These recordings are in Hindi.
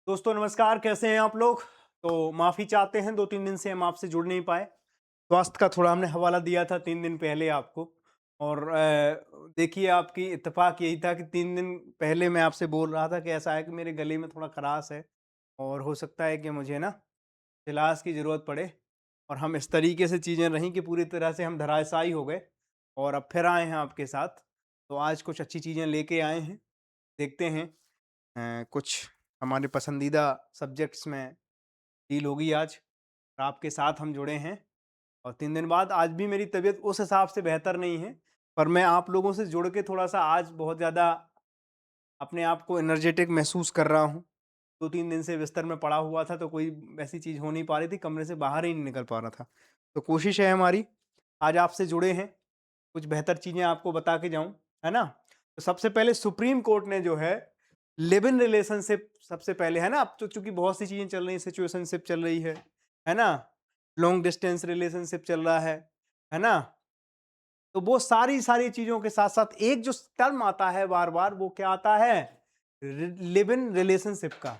दोस्तों नमस्कार, कैसे हैं आप लोग। तो माफ़ी चाहते हैं, 2-3 दिन से हम आपसे जुड़ नहीं पाए। स्वास्थ्य का थोड़ा हमने हवाला दिया था 3 दिन पहले आपको। और देखिए, आपकी इत्तेफ़ाक यही था कि 3 दिन पहले मैं आपसे बोल रहा था कि ऐसा है कि मेरे गले में थोड़ा खराश है और हो सकता है कि मुझे ना इलाज की ज़रूरत पड़े। और हम इस तरीके से चीज़ें रहीं कि पूरी तरह से हम धराशायी हो गए और अब फिर आए हैं आपके साथ। तो आज कुछ अच्छी चीज़ें लेके आए हैं, देखते हैं। कुछ हमारे पसंदीदा सब्जेक्ट्स में डील होगी आज। और आपके साथ हम जुड़े हैं और 3 दिन बाद आज भी मेरी तबीयत उस हिसाब से बेहतर नहीं है, पर मैं आप लोगों से जुड़ के थोड़ा-सा आज बहुत ज़्यादा अपने आप को एनर्जेटिक महसूस कर रहा हूँ। 2-3 दिन से बिस्तर में पड़ा हुआ था, तो कोई वैसी चीज़ हो नहीं पा रही थी, कमरे से बाहर ही नहीं निकल पा रहा था। तो कोशिश है हमारी, आज आपसे जुड़े हैं, कुछ बेहतर चीज़ें आपको बता के जाऊँ, है ना? तो सबसे पहले सुप्रीम कोर्ट ने जो है लिव इन रिलेशनशिप सबसे पहले, है ना? अब तो चूँकि बहुत सी चीज़ें चल रही हैं, सिचुएशनशिप चल रही है ना? लॉन्ग डिस्टेंस रिलेशनशिप चल रहा है ना? तो वो सारी चीज़ों के साथ-साथ एक जो टर्म आता है बार-बार, वो क्या आता है? लिव इन रिलेशनशिप का।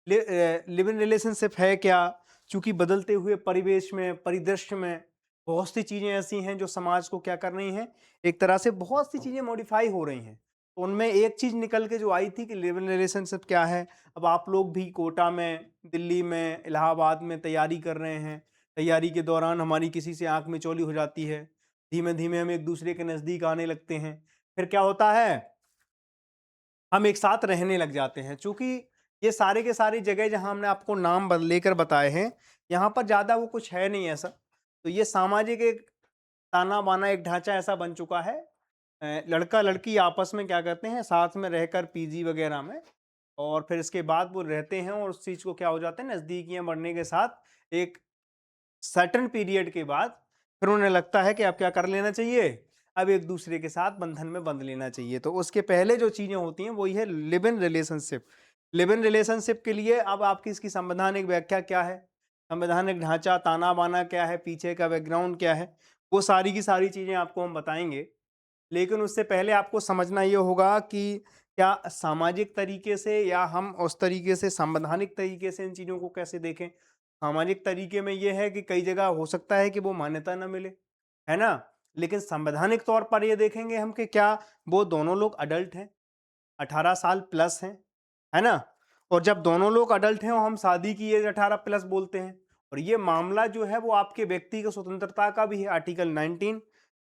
लिव इन रिलेशनशिप है क्या? चूँकि बदलते हुए परिवेश में, परिदृश्य में बहुत सी चीज़ें ऐसी हैं जो समाज को क्या कर रही हैं, एक तरह से बहुत सी चीज़ें मॉडिफ़ाई हो रही हैं। तो उनमें एक चीज़ निकल के जो आई थी कि लिव इन रिलेशनशिप क्या है? अब आप लोग भी कोटा में, दिल्ली में, इलाहाबाद में तैयारी कर रहे हैं। तैयारी के दौरान हमारी किसी से आँख मिचौली हो जाती है। धीमे-धीमे हम एक-दूसरे के नज़दीक आने लगते हैं। फिर क्या होता है? हम एक साथ रहने लग जाते हैं। चूँकि ये सारे के सारी जगह जहाँ हमने आपको नाम लेकर बताए हैं, यहाँ पर ज़्यादा वो कुछ है नहीं ऐसा। तो ये सामाजिक एक ताना-बाना एक ढाँचा ऐसा बन चुका है। लड़का-लड़की आपस में क्या करते हैं, साथ में रहकर पीजी वगैरह में, और फिर इसके बाद वो रहते हैं और उस चीज़ को क्या हो जाता है, नज़दीकियाँ बढ़ने के साथ एक सर्टेन पीरियड के बाद फिर उन्हें लगता है कि अब क्या कर लेना चाहिए, अब एक दूसरे के साथ बंधन में बंध लेना चाहिए। तो उसके पहले जो चीज़ें होती हैं वही है live in relationship. Live in relationship के लिए अब आपकी इसकी संवैधानिक व्याख्या क्या है, संवैधानिक ढांचा, ताना-बाना क्या है, पीछे का बैकग्राउंड क्या है, वो सारी की सारी चीज़ें आपको हम बताएँगे। लेकिन उससे पहले आपको समझना ये होगा कि क्या सामाजिक तरीके से या हम उस तरीके से संवैधानिक तरीके से इन चीज़ों को कैसे देखें। सामाजिक तरीके में ये है कि कई जगह हो सकता है कि वो मान्यता ना मिले, है ना? लेकिन संवैधानिक तौर पर ये देखेंगे हम कि क्या वो दोनों लोग अडल्ट हैं, 18 साल प्लस हैं, है ना? और जब दोनों लोग अडल्ट हैं और हम शादी की एज 18 प्लस बोलते हैं, और ये मामला जो है वो आपके व्यक्ति की स्वतंत्रता का भी है, आर्टिकल 19।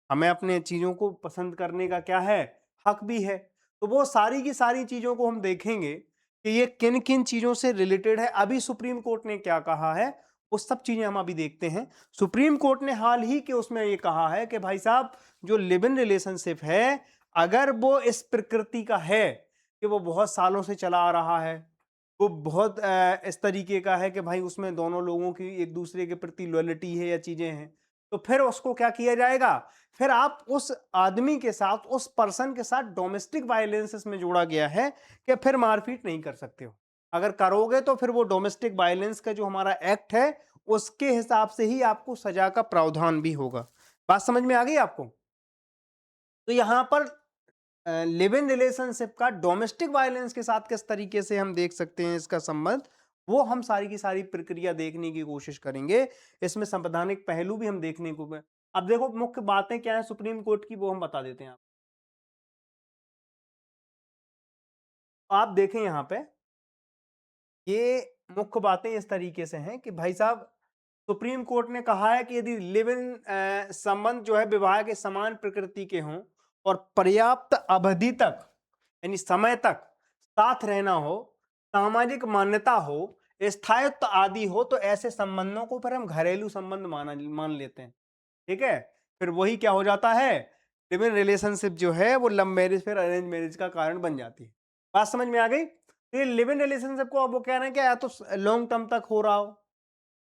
हमें अपने चीज़ों को पसंद करने का क्या है, हक भी है। तो वो सारी की सारी चीज़ों को हम देखेंगे कि ये किन-किन चीज़ों से रिलेटेड है। अभी सुप्रीम कोर्ट ने क्या कहा है, वो सब चीज़ें हम अभी देखते हैं। सुप्रीम कोर्ट ने हाल ही के उसमें ये कहा है कि भाई साहब, जो लिव इन रिलेशनशिप है, अगर वो इस प्रकृति का है कि वो बहुत सालों से चला आ रहा है, वो बहुत इस तरीके का है कि भाई उसमें दोनों लोगों की एक दूसरे के प्रति लॉयल्टी है या चीज़ें हैं, तो फिर उसको क्या किया जाएगा? फिर आप उस आदमी के साथ, उस पर्सन के साथ डोमेस्टिक वायलेंस इसमें जोड़ा गया है कि फिर मारपीट नहीं कर सकते हो। अगर करोगे तो फिर वो डोमेस्टिक वायलेंस का जो हमारा एक्ट है, उसके हिसाब से ही आपको सज़ा का प्रावधान भी होगा। बात समझ में आ गई आपको? तो यहाँ पर लिव इन रिलेशनशिप का डोमेस्टिक वायलेंस के साथ किस तरीके से हम देख सकते हैं इसका संबंध, वो हम सारी की सारी प्रक्रिया देखने की कोशिश करेंगे। इसमें संवैधानिक पहलू भी हम देखने को अब देखो, मुख्य बातें क्या है सुप्रीम कोर्ट की, वो हम बता देते हैं आप देखें यहाँ पे, ये मुख्य बातें इस तरीके से हैं कि भाई साहब, सुप्रीम कोर्ट ने कहा है कि यदि लिव इन संबंध जो है विवाह के समान प्रकृति के हों और पर्याप्त अवधि तक, यानी समय तक साथ रहना हो, सामाजिक मान्यता हो, स्थायित्व आदि हो, तो ऐसे संबंधों को फिर हम घरेलू संबंध मान लेते हैं। ठीक है? फिर वही क्या हो जाता है, लिव इन रिलेशनशिप जो है वो लव मैरिज फिर अरेंज मैरिज का कारण बन जाती है। बात समझ में आ गई? तो ये लिव इन रिलेशनशिप को अब वो कह रहे हैं कि या तो लॉन्ग टर्म तक हो रहा हो,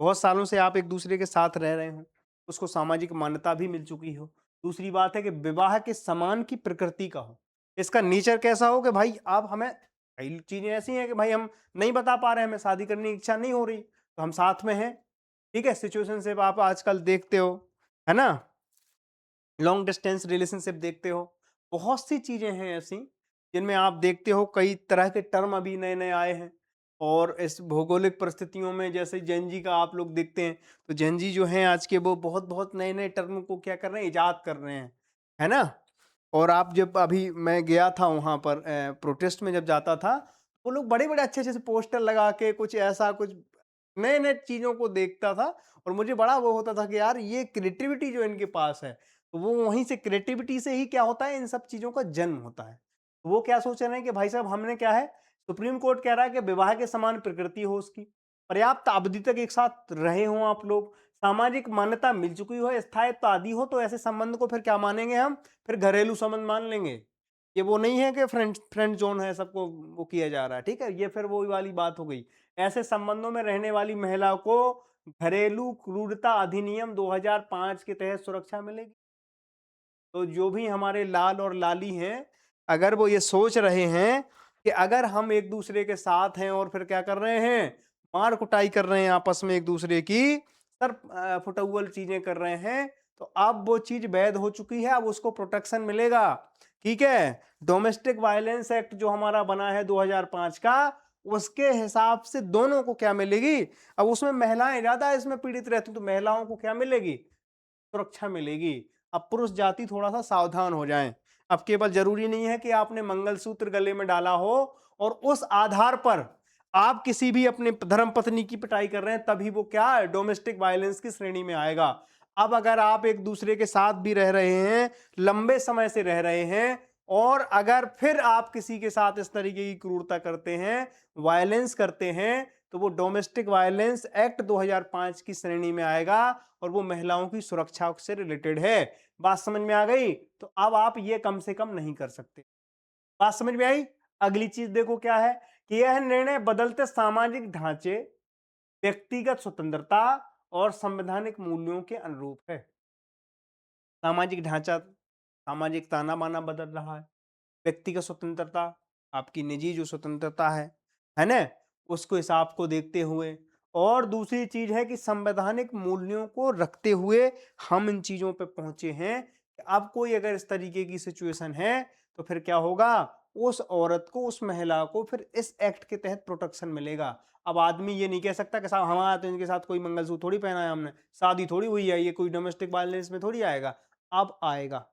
बहुत सालों से आप एक दूसरे के साथ रह रहे हो, उसको सामाजिक मान्यता भी मिल चुकी हो। दूसरी बात है कि विवाह के समान की प्रकृति का हो, इसका नेचर कैसा हो कि भाई आप हमें, कई चीजें ऐसी हैं कि भाई हम नहीं बता पा रहे हैं, हमें शादी करने की इच्छा नहीं हो रही, तो हम साथ में हैं। ठीक है, सिचुएशनशिप आप आजकल देखते हो, है ना? लॉन्ग डिस्टेंस रिलेशनशिप देखते हो, बहुत सी चीजें हैं ऐसी जिनमें आप देखते हो कई तरह के टर्म अभी नए नए आए हैं। और इस भौगोलिक परिस्थितियों में जैसे जेन जी का आप लोग देखते हैं, तो जेन जी जो हैं आज के, वो बहुत-बहुत नए-नए टर्म को क्या कर रहे हैं, इजाद कर रहे हैं, है ना? और आप जब, अभी मैं गया था वहाँ पर प्रोटेस्ट में जब जाता था, वो लोग बड़े-बड़े अच्छे-अच्छे से पोस्टर लगा के कुछ ऐसा कुछ नए-नए चीज़ों को देखता था, और मुझे बड़ा वो होता था कि यार ये क्रिएटिविटी जो इनके पास है, तो वो वहीं से क्रिएटिविटी से ही क्या होता है, इन सब चीज़ों का जन्म होता है। तो वो क्या सोच रहे हैं कि भाई साहब हमने क्या है, सुप्रीम कोर्ट कह रहा है कि विवाह के समान प्रकृति हो उसकी, पर्याप्त अवधि तक एक साथ रहे हों आप लोग, सामाजिक मान्यता मिल चुकी हो, स्थायित्व आदि हो, तो ऐसे संबंध को फिर क्या मानेंगे हम, फिर घरेलू संबंध मान लेंगे। ये वो नहीं है कि फ्रेंड फ्रेंड जोन है, सबको वो किया जा रहा है, ठीक है? ये फिर वो वाली बात हो गई। ऐसे संबंधों में रहने वाली महिला को घरेलू क्रूरता अधिनियम 2005 के तहत सुरक्षा मिलेगी। तो जो भी हमारे लाल और लाली हैं, अगर वो ये सोच रहे हैं कि अगर हम एक दूसरे के साथ हैं और फिर क्या कर रहे हैं, मार कुटाई कर रहे हैं आपस में एक दूसरे की, सर फुटौल चीजें कर रहे हैं, तो अब वो चीज वैध हो चुकी है, अब उसको प्रोटेक्शन मिलेगा। ठीक है, डोमेस्टिक वायलेंस एक्ट जो हमारा बना है 2005 का, उसके हिसाब से दोनों को क्या मिलेगी, अब उसमें महिलाएं ज्यादा इसमें पीड़ित रहती, तो महिलाओं को क्या मिलेगी, सुरक्षा मिलेगी। अब पुरुष जाति थोड़ा सा सावधान हो जाएं। अब केवल जरूरी नहीं है कि आपने मंगलसूत्र गले में डाला हो और उस आधार पर आप किसी भी अपने धर्म पत्नी की पिटाई कर रहे हैं, तभी वो क्या है, डोमेस्टिक वायलेंस की श्रेणी में आएगा। अब अगर आप एक दूसरे के साथ भी रह रहे हैं, लंबे समय से रह रहे हैं, और अगर फिर आप किसी के साथ इस तरीके की क्रूरता करते हैं, वायलेंस करते हैं, तो वो डोमेस्टिक वायलेंस एक्ट 2005 की श्रेणी में आएगा, और वो महिलाओं की सुरक्षा से रिलेटेड है। बात समझ में आ गई? तो अब आप ये कम से कम नहीं कर सकते। बात समझ में आई? अगली चीज देखो क्या है, कि यह निर्णय बदलते सामाजिक ढांचे, व्यक्तिगत स्वतंत्रता और संवैधानिक मूल्यों के अनुरूप है। सामाजिक ढांचा, सामाजिक ताना बाना बदल रहा है, व्यक्तिगत स्वतंत्रता, आपकी निजी जो स्वतंत्रता है ना, उसको हिसाब को देखते हुए, और दूसरी चीज है कि संवैधानिक मूल्यों को रखते हुए हम इन चीजों पे पहुंचे हैं कि अब कोई अगर इस तरीके की सिचुएशन है, तो फिर क्या होगा, उस औरत को, उस महिला को फिर इस एक्ट के तहत प्रोटेक्शन मिलेगा। अब आदमी ये नहीं कह सकता कि साहब हमारा तो इनके साथ कोई मंगलसूत्र थोड़ी पहना है, हमने शादी थोड़ी हुई है, ये कोई डोमेस्टिक वायलेंस में थोड़ी आएगा। अब आएगा।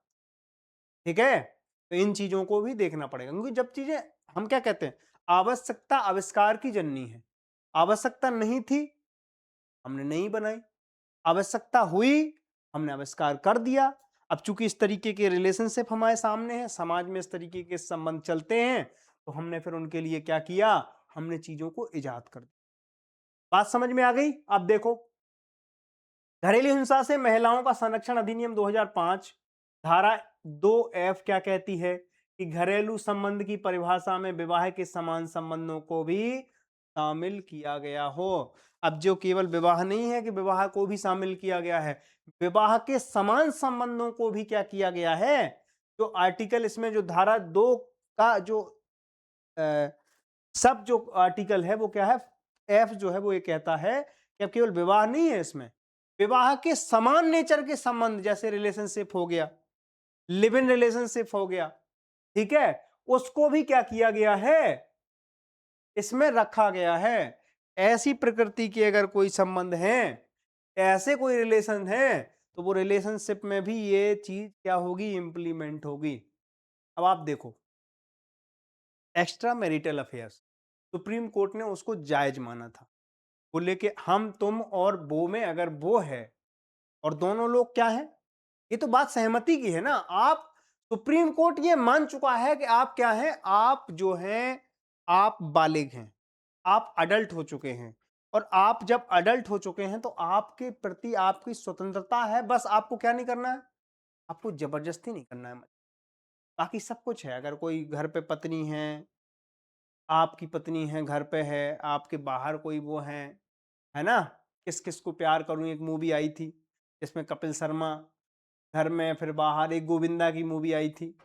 ठीक है, तो इन चीजों को भी देखना पड़ेगा, क्योंकि जब चीजें, हम क्या कहते हैं, आवश्यकता आविष्कार की जननी है। आवश्यकता नहीं थी, हमने नहीं बनाई, आवश्यकता हुई, हमने आविष्कार कर दिया। अब चूंकि इस तरीके के रिलेशनशिप हमारे सामने हैं, समाज में इस तरीके के संबंध चलते हैं, तो हमने फिर उनके लिए क्या किया, हमने चीजों को इजाद कर दिया। बात समझ में आ गई? अब देखो, घरेलू हिंसा से महिलाओं का संरक्षण अधिनियम 2005 धारा 2F क्या कहती है, कि घरेलू संबंध की परिभाषा में विवाह के समान संबंधों को भी शामिल किया गया हो। अब जो केवल विवाह नहीं है कि विवाह को भी शामिल किया गया है, विवाह के समान संबंधों को भी क्या किया गया है। जो आर्टिकल इसमें, जो धारा 2 का जो सब जो आर्टिकल है वो क्या है, एफ जो है वो ये कहता है कि अब केवल विवाह नहीं है, इसमें विवाह के समान नेचर के संबंध, जैसे रिलेशनशिप हो गया, लिव इन रिलेशनशिप हो गया, ठीक है, उसको भी क्या किया गया है, इसमें रखा गया है। ऐसी प्रकृति के अगर कोई संबंध हैं, ऐसे कोई रिलेशन है, तो वो रिलेशनशिप में भी ये चीज क्या होगी, इंप्लीमेंट होगी। अब आप देखो, extra marital affairs, supreme court ने उसको जायज माना था। बोले कि हम तुम और वो में अगर वो है, और दोनों लोग क्या है, ये तो बात सहमति की है ना। आप, सुप्रीम कोर्ट ये मान चुका है कि आप क्या हैं, आप जो हैं, आप बालिग हैं, आप अडल्ट हो चुके हैं, और आप जब अडल्ट हो चुके हैं, तो आपके प्रति आपकी स्वतंत्रता है, बस आपको क्या नहीं करना है, आपको जबरदस्ती नहीं करना है। बाकी सब कुछ है। अगर कोई घर पे पत्नी है, आपकी पत्नी है, घर पे है, आपके बाहर कोई वो है ना, किस किस को प्यार करूं, एक मूवी आई थी जिसमें कपिल शर्मा, घर में फिर बाहर, एक गोविंदा की मूवी आई थी,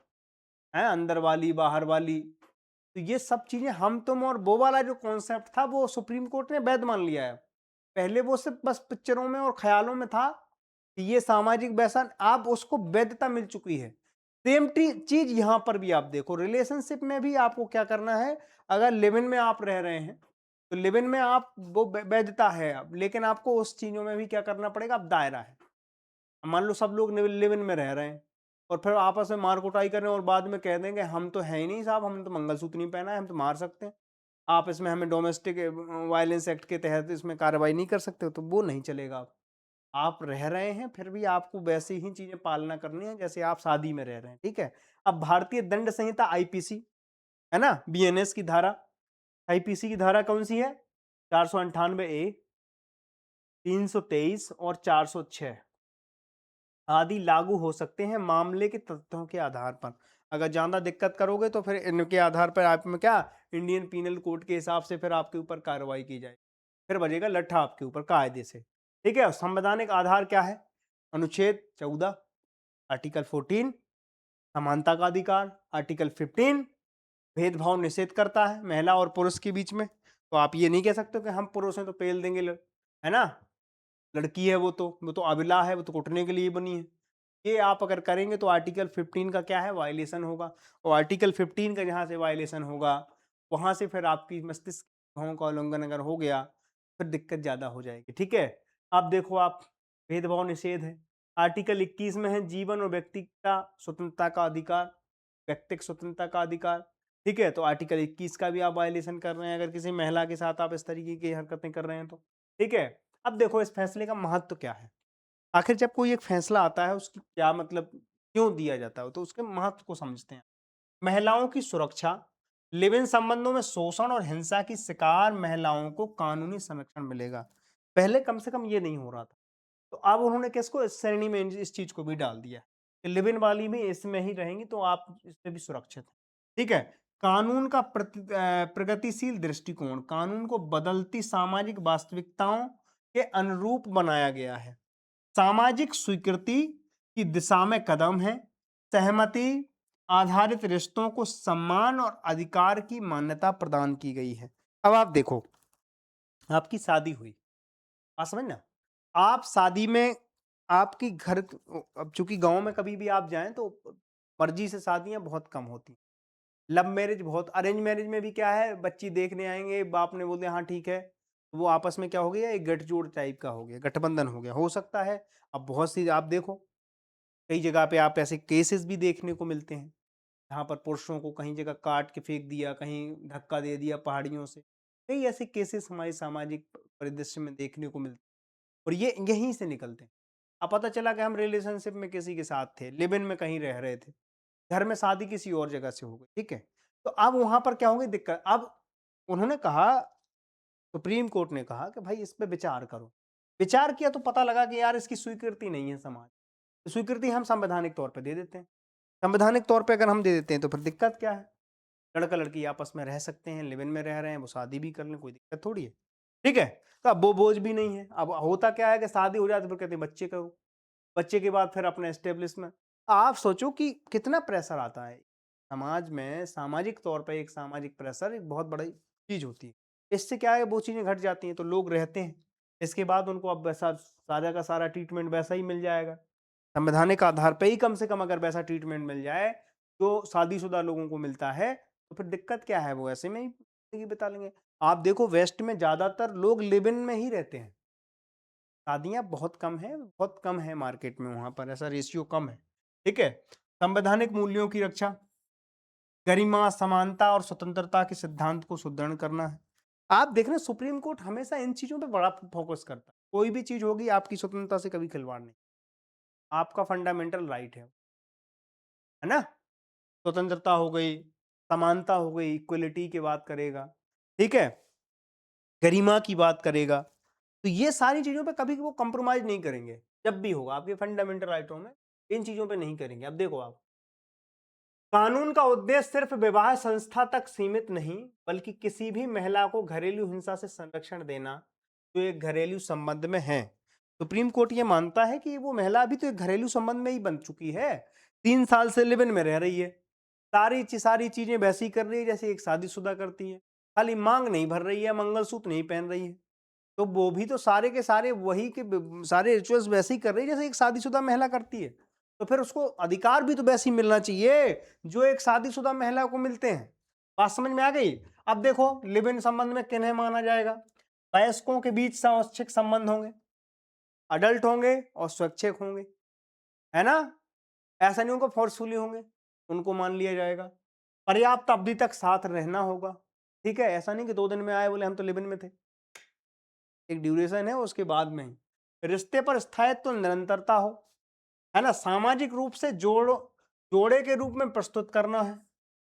है, अंदर वाली बाहर वाली। तो ये सब चीजें, हम तुम और वो वाला जो कॉन्सेप्ट था, वो सुप्रीम कोर्ट ने वैध मान लिया है। पहले वो सिर्फ बस पिक्चरों में और ख्यालों में था कि ये सामाजिक व्यसन, आप उसको वैधता मिल चुकी है। सेम चीज यहां पर भी आप देखो, रिलेशनशिप में भी आपको क्या करना है, अगर लिव इन में आप रह रहे हैं, तो लिव इन में आप वो वैधता है अब, लेकिन आपको उस चीज़ों में भी क्या करना पड़ेगा, अब दायरा है। मान लो सब लोग लिव इन में रह रहे हैं और फिर आपस में मार कुटाई कर रहे हैं और बाद में कह देंगे हम तो है ही नहीं साहब, हमने तो मंगलसूत्र नहीं पहना है, हम तो मार सकते हैं, आप इसमें हमें डोमेस्टिक वायलेंस एक्ट के तहत इसमें कार्रवाई नहीं कर सकते हो, तो वो नहीं चलेगा। आप रह रहे हैं फिर भी आपको वैसे ही चीजें पालना करनी है जैसे आप शादी में रह रहे हैं, ठीक है। अब भारतीय दंड संहिता आईपीसी है ना, बीएनएस की धारा, आईपीसी की धारा कौन सी है, 498 ए, 323 और 406 आदि लागू हो सकते हैं मामले के तथ्यों के आधार पर। अगर ज्यादा दिक्कत करोगे तो फिर इनके आधार पर आप में क्या, इंडियन पीनल कोड के हिसाब से फिर आपके ऊपर कार्रवाई की जाए, फिर बजेगा लट्ठा आपके ऊपर कायदे से, ठीक है। संवैधानिक आधार क्या है, अनुच्छेद 14, आर्टिकल 14 समानता का अधिकार, आर्टिकल 15 भेदभाव निषेध करता है महिला और पुरुष के बीच में, तो आप ये नहीं कह सकते कि हम पुरुष हैं तो पेल देंगे है ना, लड़की है वो तो अबला है, वो तो कुटने के लिए बनी है। ये आप अगर करेंगे तो आर्टिकल 15 का क्या है, वायलेशन होगा, और आर्टिकल 15 का जहाँ से वायलेशन होगा वहां से फिर आपकी मस्तिष्क का उल्लंघन अगर हो गया फिर दिक्कत ज्यादा हो जाएगी, ठीक है। अब देखो आप, भेदभाव निषेध है, आर्टिकल 21 में है जीवन और व्यक्तिगत स्वतंत्रता का अधिकार, व्यक्तिगत स्वतंत्रता का अधिकार, ठीक है। तो आर्टिकल 21 का भी आप वायलेशन कर रहे हैं अगर किसी महिला के साथ आप इस तरीके की हरकतें कर रहे हैं तो, ठीक है। अब देखो इस फैसले का महत्व क्या है, आखिर जब कोई एक फैसला आता है उसकी क्या मतलब, क्यों दिया जाता है, तो उसके महत्व को समझते हैं। महिलाओं की सुरक्षा, लिव इन संबंधों में शोषण और हिंसा की शिकार महिलाओं को कानूनी संरक्षण मिलेगा, पहले कम से कम ये नहीं हो रहा था, तो अब उन्होंने किसको इस श्रेणी में इस चीज को भी डाल दिया कि लिव इन वाली भी इसमें ही रहेंगी तो आप इसमें भी सुरक्षित हैं, ठीक है। कानून का प्रगतिशील दृष्टिकोण, कानून को बदलती सामाजिक वास्तविकताओं के अनुरूप बनाया गया है, सामाजिक स्वीकृति की दिशा में कदम है, सहमति आधारित रिश्तों को सम्मान और अधिकार की मान्यता प्रदान की गई है। अब आप देखो, आपकी शादी हुई, आप समझ ना, आप शादी में आपकी घर, अब चूंकि गांव में कभी भी आप जाएं तो मर्जी से शादियां बहुत कम होती हैं, लव मैरिज बहुत, अरेंज मैरिज में भी क्या है, बच्ची देखने आएंगे, बाप ने बोल दिया हाँ ठीक है, वो आपस में क्या हो गया, एक गठजोड़ टाइप का हो गया, गठबंधन हो गया, हो सकता है। अब बहुत सी आप देखो कई जगह पे आप ऐसे केसेस भी देखने को मिलते हैं जहाँ पर पुरुषों को कहीं जगह काट के फेंक दिया, कहीं धक्का दे दिया पहाड़ियों से, कई ऐसे केसेस हमारे सामाजिक परिदृश्य में देखने को मिलते हैं और ये यहीं से निकलते हैं। अब पता चला कि हम रिलेशनशिप में किसी के साथ थे, लिव इन में कहीं रह रहे थे, घर में शादी किसी और जगह से हो गई, ठीक है। तो अब वहां पर क्या होगी दिक्कत, अब उन्होंने कहा, सुप्रीम कोर्ट ने कहा कि भाई इस पे विचार करो, विचार किया तो पता लगा कि यार इसकी स्वीकृति नहीं है समाज, तो स्वीकृति हम संवैधानिक तौर पे दे देते हैं, संवैधानिक तौर पे अगर हम दे देते हैं तो फिर दिक्कत क्या है, लड़का लड़की आपस में रह सकते हैं, लिव इन में रह रहे हैं, वो शादी भी कर लें, कोई दिक्कत थोड़ी है, ठीक है। तो अब वो बोझ भी नहीं है। अब होता क्या है कि शादी हो जाती है फिर कहते हैं बच्चे करो, बच्चे के बाद फिर अपने एस्टेब्लिशमेंट, आप सोचो कि कितना प्रेशर आता है समाज में, सामाजिक तौर पे एक सामाजिक प्रेशर एक बहुत बड़ी चीज होती है, इससे क्या है वो चीजें घट जाती हैं तो लोग रहते हैं, इसके बाद उनको अब वैसा सारा का सारा ट्रीटमेंट वैसा ही मिल जाएगा, संवैधानिक आधार पे ही कम से कम अगर वैसा ट्रीटमेंट मिल जाए जो शादीशुदा लोगों को मिलता है तो फिर दिक्कत क्या है, वो ऐसे में ही जिंदगी बिता लेंगे। आप देखो वेस्ट में ज्यादातर लोग लिव इन में ही रहते हैं, शादियां बहुत कम है, बहुत कम है मार्केट में, वहां पर ऐसा रेशियो कम है, ठीक है। संवैधानिक मूल्यों की रक्षा, गरिमा समानता और स्वतंत्रता के सिद्धांत को सुदृढ़ करना है। आप देख रहे हैं सुप्रीम कोर्ट हमेशा इन चीजों पे बड़ा फोकस करता है, कोई भी चीज होगी आपकी स्वतंत्रता से कभी खिलवाड़ नहीं, आपका फंडामेंटल राइट है ना, स्वतंत्रता हो गई, समानता हो गई, इक्वलिटी की बात करेगा, ठीक है, गरिमा की बात करेगा, तो ये सारी चीजों पे कभी वो कंप्रोमाइज नहीं करेंगे, जब भी होगा आपके फंडामेंटल राइटों में इन चीजों पे नहीं करेंगे। अब देखो आप, कानून का उद्देश्य सिर्फ विवाह संस्था तक सीमित नहीं बल्कि किसी भी महिला को घरेलू हिंसा से संरक्षण देना जो एक घरेलू संबंध में है। सुप्रीम कोर्ट ये मानता है कि वो महिला अभी तो एक घरेलू संबंध में ही बन चुकी है, 3 साल से लिव इन में रह रही है, सारी चीजें वैसी ही कर रही है जैसे एक शादीशुदा करती है, खाली मांग नहीं भर रही है, मंगलसूत्र नहीं पहन रही है, तो वो भी तो सारे के सारे वही के सारे रिचुअल्स वैसे ही कर रही है जैसे एक शादीशुदा महिला करती है, तो फिर उसको अधिकार भी तो वैसे ही मिलना चाहिए जो एक शादीशुदा महिला को मिलते हैं। बात समझ में आ गई। अब देखो लिव इन संबंध में किन्हें माना जाएगा? वयस्कों के बीच स्वैच्छिक संबंध होंगे, अडल्ट होंगे और स्वैच्छिक होंगे, है ना? ऐसा नहीं होगा फोर्सफुली होंगे, उनको मान लिया जाएगा। पर्याप्त अवधि तक साथ रहना होगा, ठीक है? ऐसा नहीं कि 2 दिन में आए बोले हम तो लिव इन में थे। एक ड्यूरेशन है उसके बाद में ही। रिश्ते पर स्थायित्व तो निरंतरता हो, है ना? सामाजिक रूप से जोड़े के रूप में प्रस्तुत करना है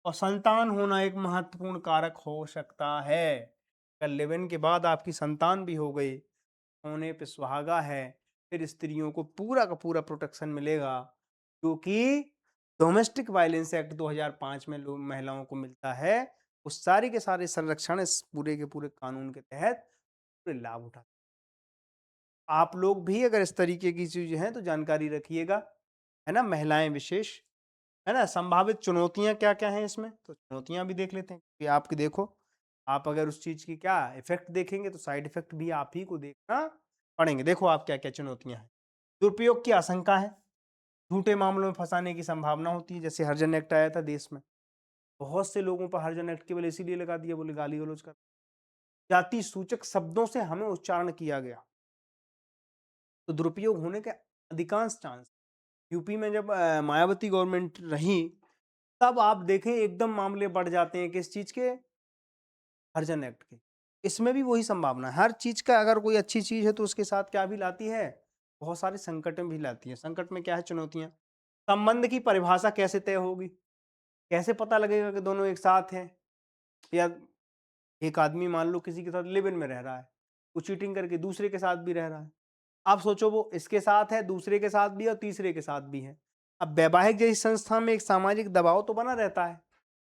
और संतान होना एक महत्वपूर्ण कारक हो सकता है। अगर लिव इन के बाद आपकी संतान भी हो गई, होने पे सुहागा है, फिर स्त्रियों को पूरा का पूरा प्रोटेक्शन मिलेगा, क्योंकि डोमेस्टिक वायलेंस एक्ट 2005 में लोग महिलाओं को मिलता है, उस सारे के सारे संरक्षण इस पूरे के पूरे कानून के तहत पूरे लाभ उठा। आप लोग भी अगर इस तरीके की चीजें हैं तो जानकारी रखिएगा, है ना? महिलाएं विशेष, है ना? संभावित चुनौतियां क्या क्या हैं इसमें, तो चुनौतियां भी देख लेते हैं कि आपकी देखो, आप अगर उस चीज की क्या इफेक्ट देखेंगे तो साइड इफेक्ट भी आप ही को देखना पड़ेंगे। देखो आप क्या क्या चुनौतियां हैं। दुरुपयोग की आशंका है, झूठे मामलों में फंसाने की संभावना होती है, जैसे हरिजन एक्ट आया था देश में, बहुत से लोगों पर हरिजन एक्ट केवल इसीलिए लगा दिया बोले गाली गलौज कर, जाति सूचक शब्दों से हमें उच्चारण किया गया, तो दुरुपयोग होने के अधिकांश चांस। यूपी में जब मायावती गवर्नमेंट रही, तब आप देखें एकदम मामले बढ़ जाते हैं किस चीज के, हरिजन एक्ट के। इसमें भी वही संभावना है, हर चीज का अगर कोई अच्छी चीज है तो उसके साथ क्या भी लाती है, बहुत सारे संकट भी लाती है। संकट में क्या है, चुनौतियां। संबंध की परिभाषा कैसे तय होगी, कैसे पता लगेगा कि दोनों एक साथ हैं, या एक आदमी मान लो किसी के साथ लिव इन में रह रहा है, वो चीटिंग करके दूसरे के साथ भी रह रहा है। आप सोचो वो इसके साथ है, दूसरे के साथ भी है और तीसरे के साथ भी है। अब वैवाहिक जैसी संस्था में एक सामाजिक दबाव तो बना रहता है,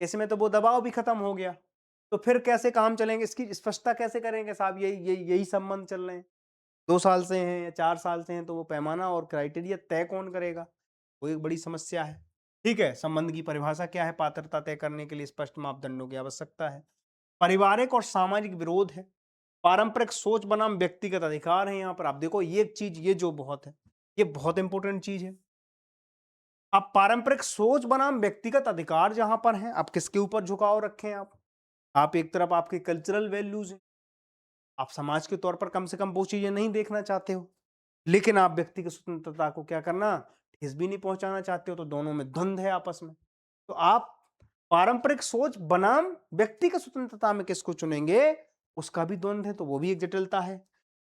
इसमें तो वो दबाव भी खत्म हो गया, तो फिर कैसे काम चलेंगे, इसकी स्पष्टता कैसे करेंगे साहब यही यही यही संबंध चल रहे हैं, 2 साल से हैं या 4 साल से हैं, तो वो पैमाना और क्राइटेरिया तय कौन करेगा, वो एक बड़ी समस्या है। ठीक है, संबंध की परिभाषा क्या है, पात्रता तय करने के लिए स्पष्ट मापदंडों की आवश्यकता है। पारिवारिक और सामाजिक विरोध है, पारंपरिक सोच बनाम व्यक्तिगत अधिकार है। यहाँ पर आप देखो ये एक चीज, ये जो बहुत है, ये बहुत इंपॉर्टेंट चीज है। अब पारंपरिक सोच बनाम व्यक्तिगत अधिकार जहां पर है, आप किसके ऊपर झुकाव रखें आप एक तरफ आपके कल्चरल वैल्यूज हैं, आप समाज के तौर पर कम से कम वो चीजें नहीं देखना चाहते हो, लेकिन आप व्यक्ति की स्वतंत्रता को क्या करना, ठेस भी नहीं पहुंचाना चाहते हो, तो दोनों में द्वंद्व है आपस में। तो आप पारंपरिक सोच बनाम व्यक्ति की स्वतंत्रता में किसको चुनेंगे, उसका भी द्वंद्व है, तो वो भी एक जटिलता है।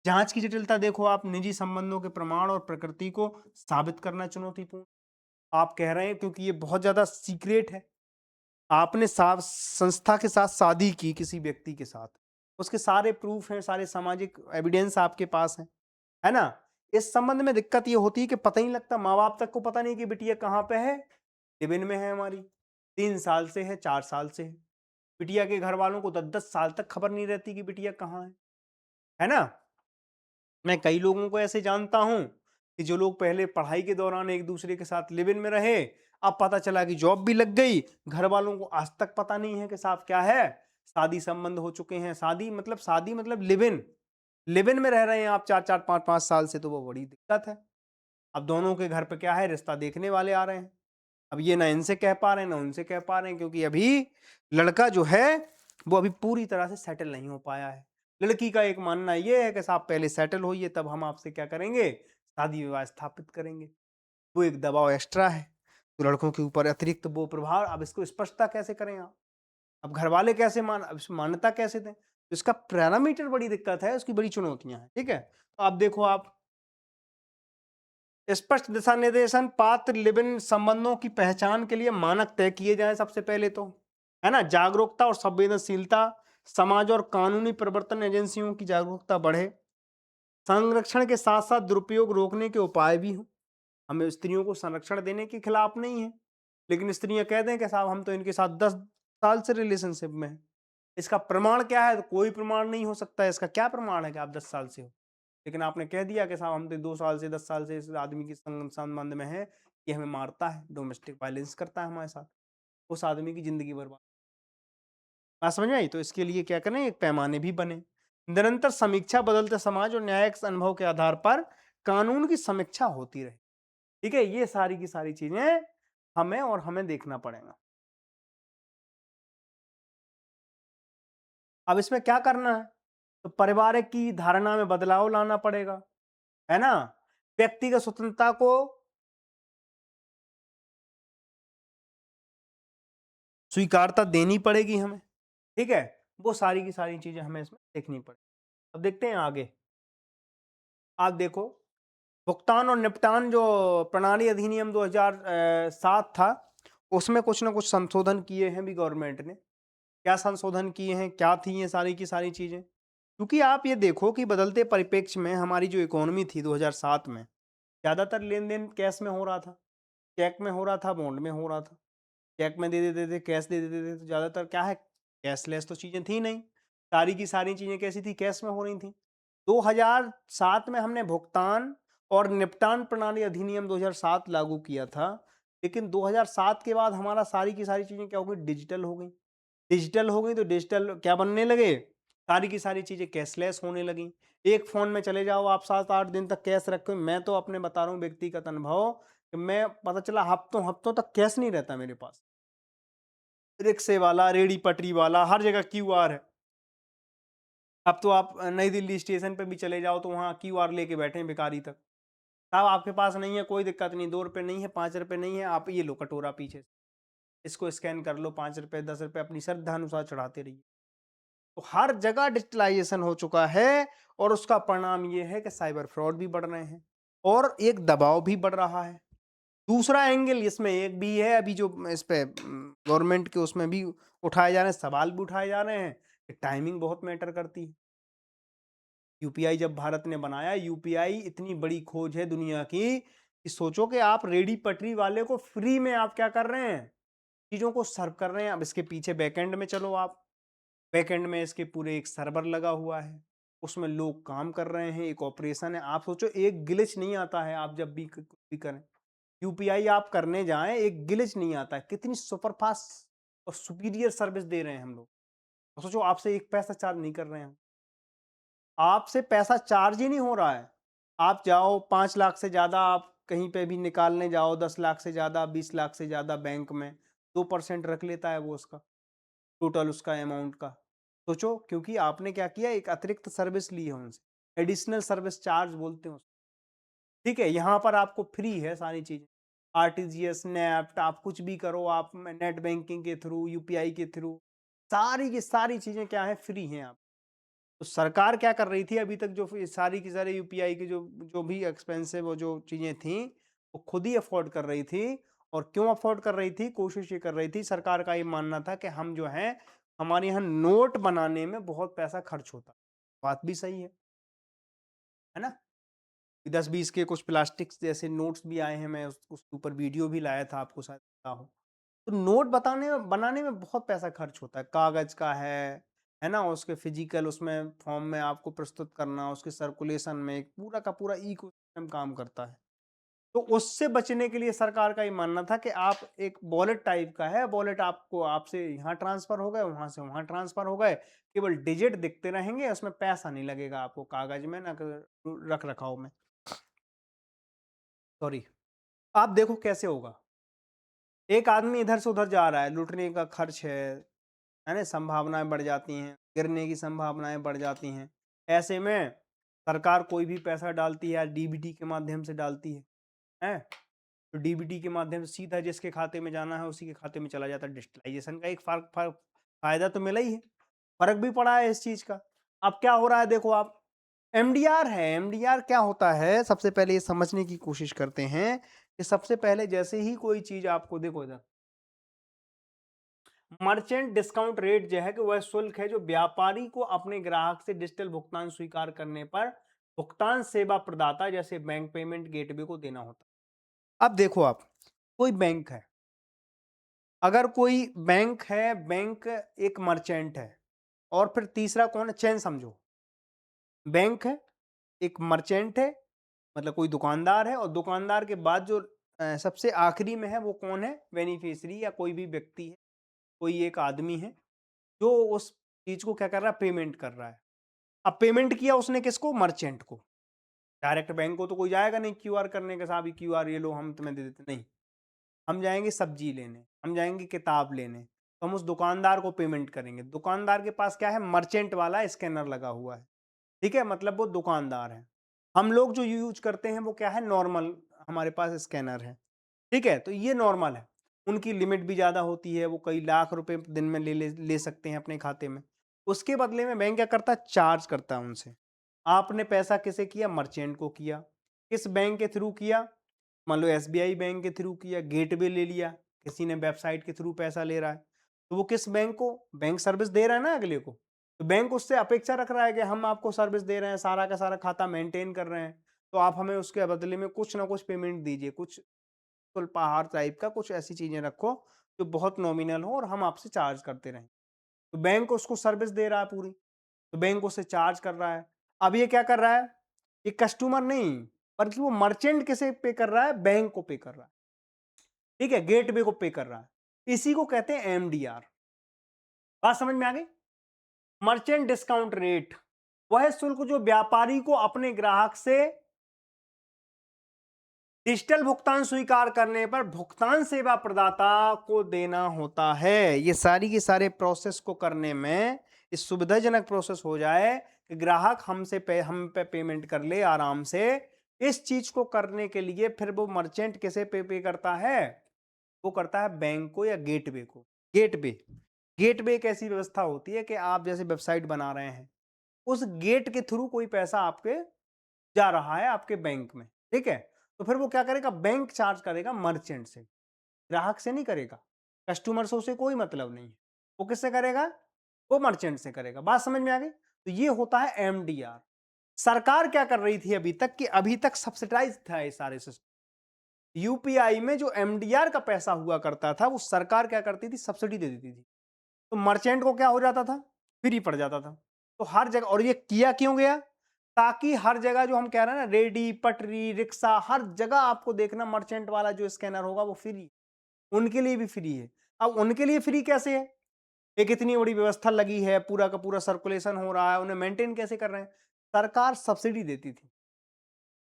जांच की जटिलता देखो आप, निजी संबंधों के प्रमाण और प्रकृति को साबित करना चुनौतीपूर्ण। आप कह रहे हैं क्योंकि ये बहुत ज्यादा सीक्रेट है, आपने संस्था के साथ शादी की किसी व्यक्ति के साथ, उसके सारे प्रूफ हैं, सारे सामाजिक एविडेंस आपके पास है ना? इस संबंध में दिक्कत ये होती है कि पता ही नहीं लगता, माँ बाप तक को पता नहीं कि बिटिया कहाँ पे है, लिव इन में है हमारी, 3 साल से है, 4 साल से है। बिटिया के घर वालों को 10-10 साल तक खबर नहीं रहती कि बिटिया कहाँ है ना? मैं कई लोगों को ऐसे जानता हूं कि जो लोग पहले पढ़ाई के दौरान एक दूसरे के साथ लिव इन में रहे, अब पता चला कि जॉब भी लग गई, घर वालों को आज तक पता नहीं है कि साहब क्या है, शादी संबंध हो चुके हैं। शादी मतलब लिव इन में रह रहे हैं आप 4-4 5-5 साल से, तो वो बड़ी दिक्कत है। अब दोनों के घर पे क्या है, रिश्ता देखने वाले आ रहे हैं, अब ये ना इनसे कह पा रहे हैं ना उनसे कह पा रहे हैं, क्योंकि अभी लड़का जो है वो अभी पूरी तरह से सेटल नहीं हो पाया है। लड़की का एक मानना ये है कि साहब पहले सेटल होइए, तब हम आपसे क्या करेंगे, शादी विवाह स्थापित करेंगे। वो एक दबाव एक्स्ट्रा है, तो लड़कों के ऊपर अतिरिक्त वो प्रभाव। अब इसको स्पष्टता कैसे करें आप, अब घर वाले कैसे अब इसमें मान्यता कैसे दें, तो इसका पैरामीटर बड़ी दिक्कत है, उसकी बड़ी चुनौतियां हैं। ठीक है, तो आप देखो, आप स्पष्ट दिशा निर्देशन, पात्र लिव इन संबंधों की पहचान के लिए मानक तय किए जाएं सबसे पहले तो, है ना? जागरूकता और संवेदनशीलता, समाज और कानूनी प्रवर्तन एजेंसियों की जागरूकता बढ़े, संरक्षण के साथ साथ दुरुपयोग रोकने के उपाय भी हों। हमें स्त्रियों को संरक्षण देने के खिलाफ नहीं है, लेकिन स्त्रियां कह दें कि साहब हम तो इनके साथ 10 साल से रिलेशनशिप में हैं, इसका प्रमाण क्या है, तो कोई प्रमाण नहीं हो सकता है। इसका क्या प्रमाण है कि आप 10 साल से हो, लेकिन आपने कह दिया कि साहब हम तो 2 साल से 10 साल से इस आदमी के संबंध में है, ये हमें मारता है, डोमेस्टिक वायलेंस करता है हमारे साथ, उस आदमी की जिंदगी बर्बाद। बात समझ में आई? तो इसके लिए क्या करें, एक पैमाने भी बने, निरंतर समीक्षा, बदलते समाज और न्यायिक अनुभव के आधार पर कानून की समीक्षा होती रहे। ठीक है, ये सारी की सारी चीजें हमें देखना पड़ेगा। अब इसमें क्या करना है? तो पारिवारिक की धारणा में बदलाव लाना पड़ेगा, है ना? व्यक्तिगत स्वतंत्रता को स्वीकारता देनी पड़ेगी हमें, ठीक है? वो सारी की सारी चीज़ें हमें इसमें देखनी पड़ेगी। अब देखते हैं आगे। आप देखो, भुगतान और निपटान जो प्रणाली अधिनियम 2007 था, उसमें कुछ ना कुछ संशोधन किए हैं भी गवर्नमेंट ने। क्या संशोधन किए हैं, क्या थी ये सारी की सारी चीज़ें? क्योंकि आप ये देखो कि बदलते परिप्रेक्ष्य में हमारी जो इकोनॉमी थी 2007 में, ज़्यादातर लेन-देन कैश में हो रहा था, चेक में हो रहा था, बॉन्ड में हो रहा था। चेक में दे देते थे, कैश दे देते थे, तो ज़्यादातर क्या है, कैशलेस तो चीज़ें थी नहीं। सारी की सारी चीज़ें कैसी थी, कैश में हो रही थी। 2007 में हमने भुगतान और निपटान प्रणाली अधिनियम 2007 लागू किया था, लेकिन 2007 के बाद हमारा सारी की सारी चीज़ें क्या हो गई, डिजिटल हो गई। डिजिटल हो गई तो डिजिटल क्या बनने लगे, सारी की सारी चीज़ें कैशलेस होने लगी। एक फ़ोन में चले जाओ आप 7-8 दिन तक कैश रखे, मैं तो अपने बता रहा हूँ व्यक्तिगत अनुभव कि मैं पता चला हफ्तों-हफ्तों तक कैश नहीं रहता मेरे पास। रिक्शे वाला, रेहड़ी पटरी वाला, हर जगह क्यूआर है। अब तो आप नई दिल्ली स्टेशन पे भी चले जाओ तो वहाँ क्यूआर लेके बैठे हैं भिखारी तक। साहब आपके पास नहीं है कोई दिक्कत नहीं, ₹2 नहीं है, ₹5 नहीं है, आप ये लो कटोरा पीछे से, इसको स्कैन कर लो, ₹5 ₹10 अपनी श्रद्धा अनुसार चढ़ाते रहिए। तो हर जगह डिजिटलाइज़ेशन हो चुका है और उसका परिणाम ये है कि साइबर फ्रॉड भी बढ़ रहे हैं और एक दबाव भी बढ़ रहा है। दूसरा एंगल इसमें एक भी है अभी जो इस पे गवर्नमेंट के उसमें भी उठाए जा रहे हैं, सवाल भी उठाए जा रहे हैं कि टाइमिंग बहुत मैटर करती है। यूपीआई जब भारत ने बनाया, यूपीआई इतनी बड़ी खोज है दुनिया की कि सोचो कि आप रेडी पटरी वाले को फ्री में आप क्या कर रहे हैं, चीज़ों को सर्व कर रहे हैं। अब इसके पीछे बैकएंड में चलो आप, बैकएंड में इसके पूरे एक सर्वर लगा हुआ है, उसमें लोग काम कर रहे हैं, एक ऑपरेशन है। आप सोचो एक ग्लिच नहीं आता है आप जब भी कुछ भी करें, यूपीआई आप करने जाएँ, एक ग्लिच नहीं आता है। कितनी सुपरफ़ास्ट और सुपीरियर सर्विस दे रहे हैं हम लोग। और सोचो आपसे 1 पैसा चार्ज नहीं कर रहे हैं हम। आपसे पैसा चार्ज ही नहीं हो रहा है। आप जाओ 5 लाख से ज़्यादा आप कहीं पे भी निकालने जाओ, 10 लाख से ज़्यादा, 20 लाख से ज़्यादा बैंक में, 2% रख लेता है वो उसका, टोटल उसका अमाउंट का। सोचो क्योंकि आपने क्या किया, एक अतिरिक्त सर्विस ली है उनसे। एडिशनल सर्विस चार्ज बोलते हैं उसको। ठीक है, यहाँ पर आपको फ्री है सारी चीज़ें। आरटीजीएस, नेफ्ट आप कुछ भी करो, आप नेट बैंकिंग के थ्रू, यूपीआई के थ्रू, सारी की सारी चीज़ें क्या है, फ्री हैं आप। तो सरकार क्या कर रही थी अभी तक, जो सारी की सारी यूपीआई की जो जो भी एक्सपेंसिव वो जो चीज़ें थी, वो खुद ही अफ़ोर्ड कर रही थी। और क्यों अफ़ोर्ड कर रही थी? कोशिश ये कर रही थी, सरकार का ये मानना था कि हम जो हैं, हमारे यहाँ नोट बनाने में बहुत पैसा खर्च होता है। बात भी सही है ना? 10-20 के कुछ प्लास्टिक्स जैसे नोट्स भी आए हैं, मैं उसके ऊपर वीडियो भी लाया था, आपको शायद पता हो। तो नोट बनाने में बहुत पैसा खर्च होता है, कागज़ का है ना? उसके फिज़िकल उसमें फॉर्म में आपको प्रस्तुत करना, उसके सर्कुलेशन में एक पूरा का पूरा इकोसिस्टम काम करता है। तो उससे बचने के लिए सरकार का ये मानना था कि आप एक वॉलेट टाइप का है, वॉलेट आपको आपसे यहाँ ट्रांसफ़र हो गए, वहाँ से वहाँ ट्रांसफ़र हो गए, केवल डिजिट दिखते रहेंगे, उसमें पैसा नहीं लगेगा आपको कागज़ में ना क रख-रखाव में। सॉरी। आप देखो कैसे होगा? एक आदमी इधर से उधर जा रहा है, लूटने का खर्च है ना? संभावनाएँ बढ़ जाती हैं, गिरने की संभावनाएँ बढ़ जाती हैं। ऐसे में सरकार कोई भी पैसा डालती है या डीबीटी के माध्यम से डालती हैं? तो डीबीटी के माध्यम से सीधा जिसके खाते में जाना है, उसी के खाते में चला जाता है। डिजिटलाइज़ेशन का एक फ़ायदा तो मिला ही है, फ़र्क भी पड़ा है इस चीज़ का। अब क्या हो रहा है देखो आप, एमडीआर है, एमडीआर क्या होता है? सबसे पहले ये समझने की कोशिश करते हैं कि सबसे पहले जैसे ही कोई चीज़ आपको देखो इधर मर्चेंट डिस्काउंट रेट जो है कि वह शुल्क है जो व्यापारी को अपने ग्राहक से डिजिटल भुगतान स्वीकार करने पर भुगतान सेवा प्रदाता जैसे बैंक पेमेंट गेटवे को देना होता है। अब देखो आप, कोई बैंक है, अगर कोई बैंक है, बैंक एक मर्चेंट है और फिर तीसरा कौन है, चेन समझो, बैंक है, एक मर्चेंट है, मतलब कोई दुकानदार है और दुकानदार के बाद जो सबसे आखिरी में है वो कौन है, बेनिफिशियरी या कोई भी व्यक्ति है, कोई एक आदमी है जो उस चीज को क्या कर रहा है, पेमेंट कर रहा है। अब पेमेंट किया उसने किसको, मर्चेंट को। डायरेक्ट बैंक को तो कोई जाएगा नहीं क्यूआर करने के, साहब क्यूआर ये लो हम तुम्हें दे देते, नहीं। हम जाएंगे सब्जी लेने, हम जाएंगे किताब लेने, तो हम उस दुकानदार को पेमेंट करेंगे। दुकानदार के पास क्या है, मर्चेंट वाला स्कैनर लगा हुआ है, ठीक है, मतलब वो दुकानदार है। हम लोग जो यूज करते हैं वो क्या है, नॉर्मल हमारे पास स्कैनर है, ठीक है, तो ये नॉर्मल है। उनकी लिमिट भी ज़्यादा होती है, वो कई लाख रुपए दिन में ले सकते हैं अपने खाते में। उसके बदले में बैंक क्या करता है, चार्ज करता है उनसे। आपने पैसा किसे किया, मर्चेंट को किया। किस बैंक के थ्रू किया, मान लो एसबीआई बैंक के थ्रू किया, गेटवे ले लिया, किसी ने वेबसाइट के थ्रू पैसा ले रहा है, तो वो किस बैंक को, बैंक सर्विस दे रहा है ना अगले को, तो बैंक उससे अपेक्षा रख रहा है कि हम आपको सर्विस दे रहे हैं, सारा का सारा खाता मेंटेन कर रहे हैं, तो आप हमें उसके बदले में कुछ ना कुछ पेमेंट दीजिए, कुछ अल्पाहार टाइप का कुछ ऐसी चीजें रखो जो बहुत नॉमिनल हो और हम आपसे चार्ज करते रहें। तो बैंक उसको सर्विस दे रहा है पूरी, तो बैंक उससे चार्ज कर रहा है। अब ये क्या कर रहा है, ये कस्टमर नहीं, बल्कि वो मर्चेंट किसे पे कर रहा है, बैंक को पे कर रहा है, ठीक है, गेटवे को पे कर रहा है। इसी को कहते हैं एमडीआर। बात समझ में आ गई। मर्चेंट डिस्काउंट रेट वह शुल्क जो व्यापारी को अपने ग्राहक से डिजिटल भुगतान स्वीकार करने पर भुगतान सेवा प्रदाता को देना होता है। ये सारी के सारे प्रोसेस को करने में इस सुविधाजनक प्रोसेस हो जाए कि ग्राहक हम पे पेमेंट कर ले आराम से। इस चीज को करने के लिए फिर वो मर्चेंट किसे पे करता है, वो करता है बैंक को या गेटवे को। गेटवे गेटवे एक ऐसी व्यवस्था होती है कि आप जैसे वेबसाइट बना रहे हैं, उस गेट के थ्रू कोई पैसा आपके जा रहा है आपके बैंक में, ठीक है, तो फिर वो क्या करेगा, बैंक चार्ज करेगा मर्चेंट से, ग्राहक से नहीं करेगा। कस्टमर से उसे कोई मतलब नहीं है, वो किससे करेगा, वो मर्चेंट से करेगा। बात समझ में आ गई। तो ये होता है एमडीआर। सरकार क्या कर रही थी अभी तक, कि अभी तक सब्सिडाइज था ये सारे सिस्टम। यूपीआई में जो एमडीआर का पैसा हुआ करता था वो सरकार क्या करती थी, सब्सिडी दे देती थी, तो मर्चेंट को क्या हो जाता था, फ्री पड़ जाता था। तो हर जगह, और ये किया क्यों गया, ताकि हर जगह जो हम कह रहे हैं ना, रेडी पटरी रिक्शा, हर जगह आपको देखना मर्चेंट वाला जो स्कैनर होगा वो फ्री, उनके लिए भी फ्री है। अब उनके लिए फ्री कैसे है, एक इतनी बड़ी व्यवस्था लगी है, पूरा का पूरा सर्कुलेशन हो रहा है, उन्हें मेंटेन कैसे कर रहे हैं, सरकार सब्सिडी देती थी।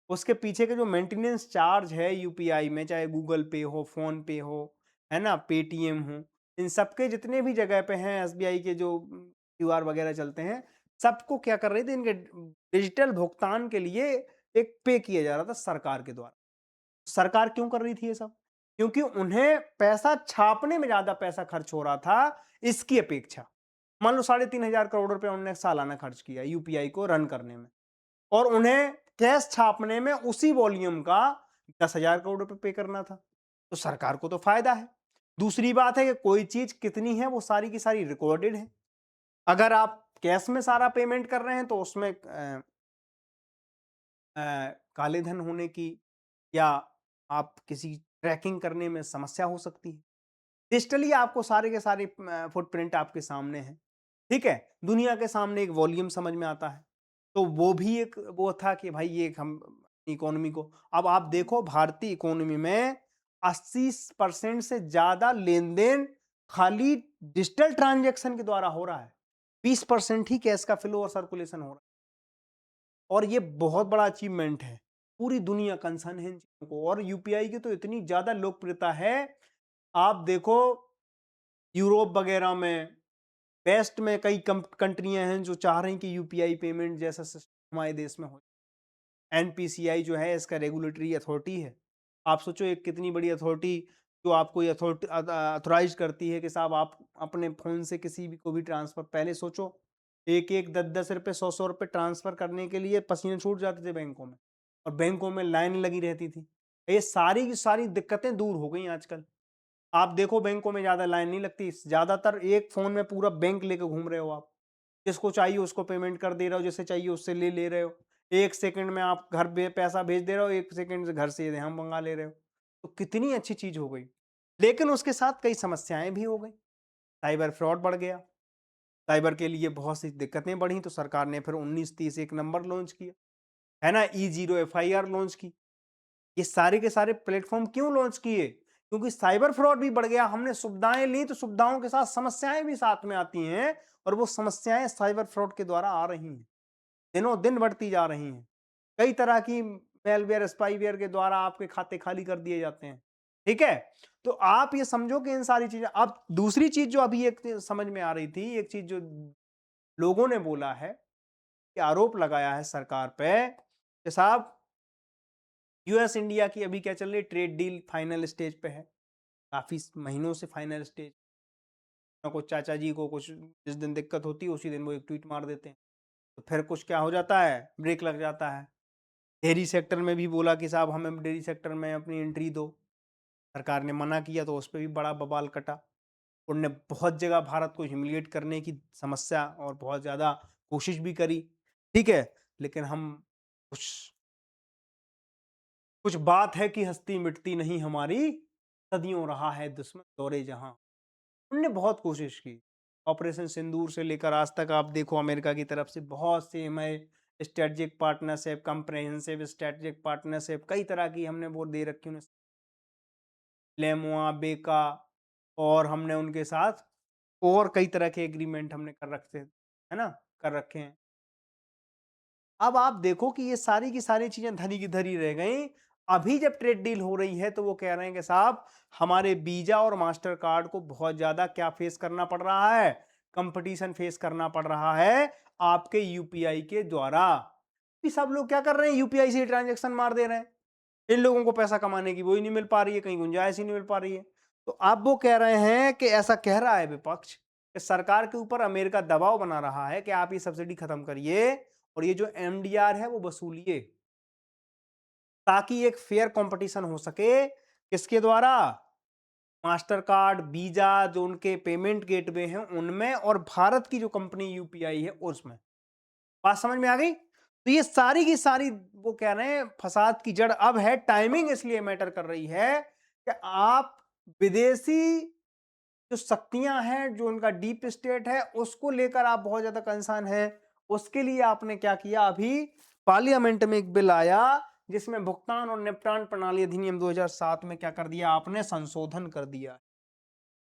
उसके पीछे के जो मेंटेनेंस चार्ज है यूपीआई में, चाहे गूगल पे हो, फोन पे हो, है ना, पेटीएम हो, इन सबके जितने भी जगह पे हैं, एसबीआई के जो क्यूआर वगैरह चलते हैं, सबको क्या कर रहे थे, इनके डिजिटल भुगतान के लिए एक पे किया जा रहा था सरकार के द्वारा। सरकार क्यों कर रही थी ये सब, क्योंकि उन्हें पैसा छापने में ज्यादा पैसा खर्च हो रहा था इसकी अपेक्षा। मान लो 3,500 करोड़ रुपए उन्होंने सालाना खर्च किया यूपीआई को रन करने में, और उन्हें कैश छापने में उसी वॉल्यूम का 10,000 करोड़ रुपए पे करना था, तो सरकार को तो फायदा है। दूसरी बात है कि कोई चीज कितनी है वो सारी की सारी रिकॉर्डेड है। अगर आप कैश में सारा पेमेंट कर रहे हैं तो उसमें काले धन होने की या आप किसी ट्रैकिंग करने में समस्या हो सकती है। डिजिटली आपको सारे के सारे फुटप्रिंट आपके सामने है, ठीक है, दुनिया के सामने एक वॉल्यूम समझ में आता है। तो वो भी एक वो था कि भाई ये हम इकोनॉमी को, अब आप देखो भारतीय इकोनॉमी में 80% से ज्यादा लेन देन खाली डिजिटल ट्रांजैक्शन के द्वारा हो रहा है, 20% ही कैश का फ्लो और सर्कुलेशन हो रहा है। और ये बहुत बड़ा अचीवमेंट है, पूरी दुनिया कंसर्न है इन चीजों को, और यूपीआई की तो इतनी ज्यादा लोकप्रियता है। आप देखो यूरोप वगैरह में, वेस्ट में कई कंट्रियां हैं जो चाह रही हैं कि यूपीआई पेमेंट जैसा सिस्टम हमारे देश में हो। एनपीसीआई जो है इसका रेगुलेटरी अथॉरिटी है। आप सोचो एक कितनी बड़ी अथॉरिटी जो आपको अथॉराइज करती है कि साहब आप अपने फोन से किसी भी को भी ट्रांसफर, पहले सोचो एक एक 10-10 रुपए 100-100 रुपए ट्रांसफर करने के लिए पसीने छूट जाते थे बैंकों में, और बैंकों में लाइन लगी रहती थी। ये सारी की सारी दिक्कतें दूर हो गई आजकल। आप देखो बैंकों में ज्यादा लाइन नहीं लगती, ज्यादातर एक फोन में पूरा बैंक लेके घूम रहे हो आप, जिसको चाहिए उसको पेमेंट कर दे रहे हो, जिसे चाहिए उससे ले ले रहे हो। 1 सेकंड में आप घर पैसा भेज दे रहे हो, 1 सेकंड से घर से हम मंगा ले रहे हो। तो कितनी अच्छी चीज हो गई, लेकिन उसके साथ कई समस्याएं भी हो गई। साइबर फ्रॉड बढ़ गया, साइबर के लिए बहुत सी दिक्कतें बढ़ी, तो सरकार ने फिर 1930 एक नंबर लॉन्च किया, है ना, E0FIR लॉन्च की। ये सारे के सारे प्लेटफॉर्म क्यों लॉन्च किए, क्योंकि साइबर फ्रॉड भी बढ़ गया, हमने सुविधाएं ली तो सुविधाओं के साथ समस्याएं भी साथ में आती हैं, और वो समस्याएं साइबर फ्रॉड के द्वारा आ रही हैं, दिनों दिन बढ़ती जा रही हैं। कई तरह की मेलवेयर स्पाईवेयर के द्वारा आपके खाते खाली कर दिए जाते हैं। ठीक है? तो आप ये समझो कि इन सारी चीजें, अब दूसरी चीज जो अभी एक समझ में आ रही थी, एक चीज जो लोगों ने बोला है कि आरोप लगाया है सरकार पे कि साहब यूएस इंडिया की अभी क्या चल रही है, ट्रेड डील फाइनल स्टेज पे है, काफी महीनों से फाइनल स्टेज। कुछ चाचा जी को कुछ जिस दिन दिक्कत होती है उसी दिन वो एक ट्वीट मार देते हैं, तो फिर कुछ क्या हो जाता है, ब्रेक लग जाता है। डेयरी सेक्टर में भी बोला कि साहब हमें डेयरी सेक्टर में अपनी एंट्री दो, सरकार ने मना किया तो उस पर भी बड़ा बवाल कटा। उनने बहुत जगह भारत को ह्यूमिलिएट करने की समस्या और बहुत ज्यादा कोशिश भी करी, ठीक है, लेकिन हम कुछ कुछ बात है कि हस्ती मिटती नहीं हमारी, सदियों रहा है दुश्मन दौरे जहां। उनने बहुत कोशिश की, ऑपरेशन सिंदूर से लेकर आज तक आप देखो अमेरिका की तरफ से बहुत से हमें strategic partnership, comprehensive strategic partnership, कई तरह की हमने वो दे रखी उन्हें, लेमुआ बेका, और हमने उनके साथ और कई तरह के एग्रीमेंट हमने कर रखे है ना, कर रखे हैं। अब आप देखो कि ये सारी की सारी चीजें धरी की धरी रह गई। अभी जब ट्रेड डील हो रही है तो वो कह रहे हैं कि साहब हमारे वीजा और मास्टर कार्ड को बहुत ज्यादा क्या फेस करना पड़ रहा है, कंपटीशन फेस करना पड़ रहा है आपके यूपीआई के द्वारा। सब लोग क्या कर रहे हैं, यूपीआई से ट्रांजेक्शन मार दे रहे हैं, इन लोगों को पैसा कमाने की वो ही नहीं मिल पा रही है, कहीं गुंजाइश ही नहीं मिल पा रही है। तो अब वो कह रहे हैं कि ऐसा कह रहा है विपक्ष कि सरकार के ऊपर अमेरिका दबाव बना रहा है कि आप ये सब्सिडी खत्म करिए और ये जो एमडीआर है वो वसूलिए, ताकि एक फेयर कंपटीशन हो सके किसके द्वारा, मास्टर कार्ड, वीजा, जो उनके पेमेंट गेटवे हैं उनमें, और भारत की जो कंपनी यूपीआई है उसमें। बात समझ में आ गई? तो ये सारी की सारी वो कह रहे हैं फसाद की जड़ अब है, टाइमिंग इसलिए मैटर कर रही है कि आप विदेशी जो शक्तियां हैं, जो उनका डीप स्टेट है, उसको लेकर आप बहुत ज्यादा कंसर्न है। उसके लिए आपने क्या किया, अभी पार्लियामेंट में एक बिल आया जिसमें भुगतान और निपटान प्रणाली अधिनियम 2007 में क्या कर दिया आपने, संशोधन कर दिया।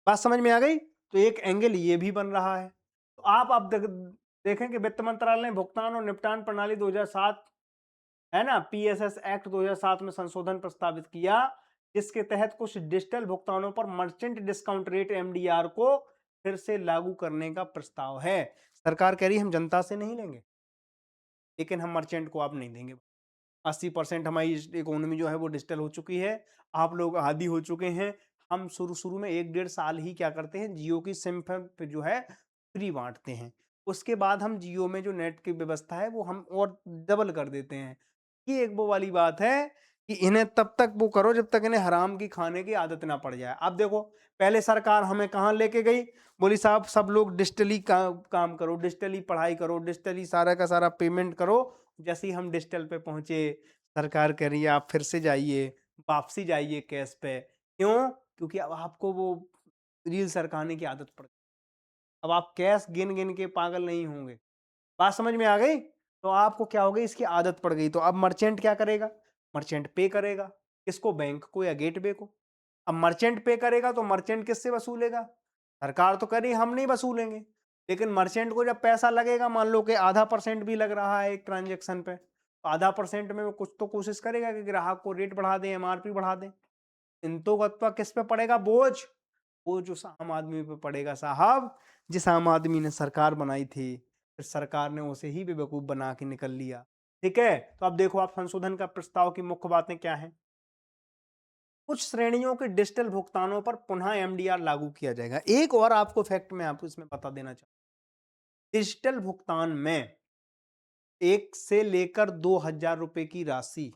बात समझ में आ गई? तो एक एंगल ये भी बन रहा है। तो आप अब देखें कि वित्त मंत्रालय ने भुगतान और निपटान प्रणाली 2007 है ना, पीएसएस एक्ट 2007 में संशोधन प्रस्तावित किया, जिसके तहत कुछ डिजिटल भुगतानों पर मर्चेंट डिस्काउंट रेट एमडीआर को फिर से लागू करने का प्रस्ताव है। सरकार कह रही हम जनता से नहीं लेंगे, लेकिन हम मर्चेंट को आप नहीं देंगे। 80% हमारी इकोनॉमी जो है वो डिजिटल हो चुकी है, आप लोग आदी हो चुके हैं। हम शुरू शुरू में 1-1.5 साल ही क्या करते हैं, जियो की सिम पे जो है फ्री बांटते हैं, उसके बाद हम जियो में जो नेट की व्यवस्था है वो हम और डबल कर देते हैं। ये एक वो वाली बात है कि इन्हें तब तक वो करो जब तक इन्हें हराम की खाने की आदत ना पड़ जाए। अब देखो पहले सरकार हमें कहाँ लेके गई, बोली साहब सब लोग डिजिटली काम करो, डिजिटली पढ़ाई करो, डिजिटली सारा का सारा पेमेंट करो। जैसे ही हम डिजिटल पे पहुंचे, सरकार कह रही है आप फिर से जाइए, वापसी जाइए कैश पे। क्यों? क्योंकि अब आपको वो रील सरकाने की आदत पड़ गई। अब आप कैश गिन गिन के पागल नहीं होंगे। बात समझ में आ गई? तो आपको क्या हो गई, इसकी आदत पड़ गई। तो अब मर्चेंट क्या करेगा, मर्चेंट पे करेगा किसको, बैंक को या गेटवे को। अब मर्चेंट पे करेगा तो मर्चेंट किससे वसूलेगा, सरकार तो कह रही हम नहीं वसूलेंगे, लेकिन मर्चेंट को जब पैसा लगेगा, मान लो कि आधा % भी लग रहा है एक ट्रांजेक्शन पे, तो आधा % में वो कुछ तो कोशिश करेगा कि ग्राहक को रेट बढ़ा दें, एमआरपी बढ़ा दें। किंतु किस पे पड़ेगा बोझ, वो जो आम आदमी पे पड़ेगा साहब, जिस आम आदमी ने सरकार बनाई थी, फिर सरकार ने उसे ही बेवकूफ बना के निकल लिया। ठीक है, तो अब देखो आप संशोधन का प्रस्ताव की मुख्य बातें क्या हैं। कुछ श्रेणियों के डिजिटल भुगतानों पर पुनः एमडीआर लागू किया जाएगा। एक और आपको फैक्ट मैं आपको इसमें बता देना चाहूँ, डिजिटल भुगतान में 1 से लेकर 2,000 रुपए की राशि,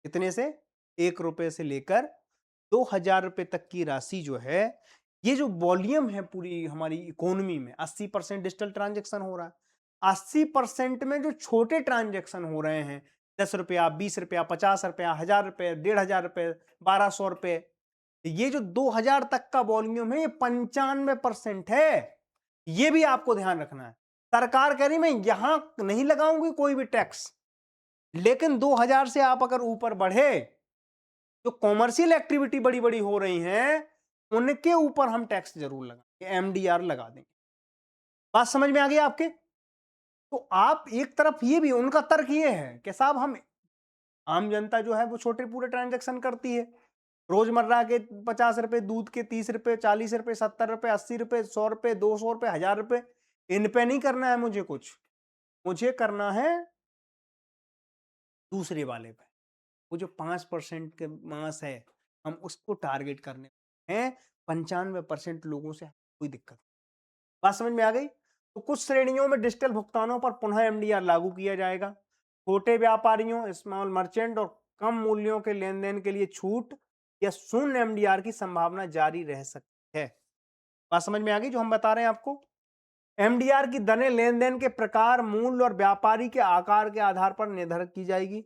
कितने से, 1 रुपए से लेकर 2,000 रुपए तक की राशि जो है, ये जो वॉल्यूम है पूरी हमारी इकोनॉमी में, 80% डिजिटल ट्रांजेक्शन हो रहा है। 80% में जो छोटे ट्रांजेक्शन हो रहे हैं, 10 रुपया, 20 रुपया, 50 रुपया, 1,000 रुपए, 1,500 रुपए, 1,200 रुपए, ये जो 2,000 तक का वॉल्यूम है, ये 95% है। ये भी आपको ध्यान रखना है। सरकार कह रही मैं यहां नहीं लगाऊंगी कोई भी टैक्स, लेकिन 2,000 से आप अगर ऊपर बढ़े, जो कॉमर्शियल एक्टिविटी बड़ी बड़ी हो रही हैं, उनके ऊपर हम टैक्स जरूर लगाएंगे, एमडीआर लगा देंगे। बात समझ में आ गई आपके? तो आप एक तरफ ये भी, उनका तर्क ये है कि साहब हम, आम जनता जो है वो छोटे पूरे ट्रांजेक्शन करती है, रोजमर्रा के 50 रुपए, दूध के 30 रुपए, 40 रुपए, 70 रुपए, 80 रुपए, 100 रुपए, 200 रुपए, 1000 रुपए, इन पे नहीं करना है मुझे कुछ, मुझे करना है दूसरे वाले पे। वो जो 5% के मास है, हम उसको टारगेट करने हैं। 95% लोगों से कोई दिक्कत नहीं। बात समझ में आ गई? तो कुछ श्रेणियों में डिजिटल भुगतानों पर पुनः एमडीआर लागू किया जाएगा। छोटे व्यापारियों, स्मॉल मर्चेंट और कम मूल्यों के लेन-देन के लिए छूट या शून्य एमडीआर की संभावना जारी रह सकती है। बात समझ में आ गई जो हम बता रहे हैं आपको? एमडीआर की दरें लेन-देन के प्रकार, मूल्य और व्यापारी के आकार के आधार पर निर्धारित की जाएगी।